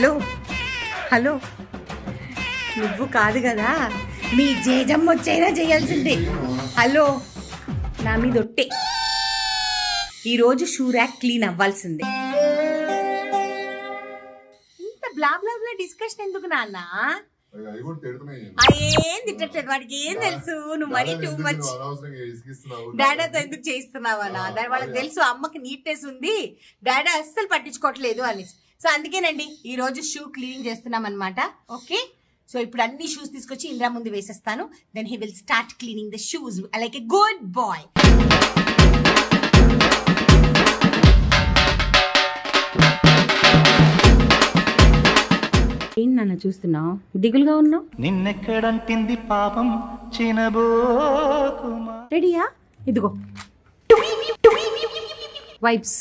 Hello hello నువ్వు కాదు కదా, మీ జేజమ్మ వచ్చైనా చేయాల్సిందే. హలో, నా మీద ఒట్టే. ఈరోజు షూ ర్యాక్ క్లీన్ అవ్వాల్సిందే. ఇంత బ్లా బ్లా బ్లా డిస్కషన్ ఎందుకు నాన్న? ఏం తిట్టట్లేదు, వాడికి ఏం తెలుసు. నువ్వు మరీ టూ మచ్ డాడాతో ఎందుకు చేయిస్తున్నావా? వాళ్ళకి తెలుసు అమ్మకి నీట్నెస్ ఉంది, డాడా అస్సలు పట్టించుకోవట్లేదు అని. సో అందుకేనండి ఈరోజు షూ క్లీనింగ్ చేస్తున్నాం అనమాట. ఓకే, సో ఇప్పుడు అన్ని షూస్ తీసుకొచ్చి ఇంద్రా ముందు వేసేస్తాను. Then he will start cleaning the shoes like a good boy. ఏం నాన్న చూస్తున్నావు, దిగులుగా ఉన్నావు? నిన్నెక్కడంటింది పాపం చినబోకుమా. రెడీయా? ఇదిగో వైప్స్.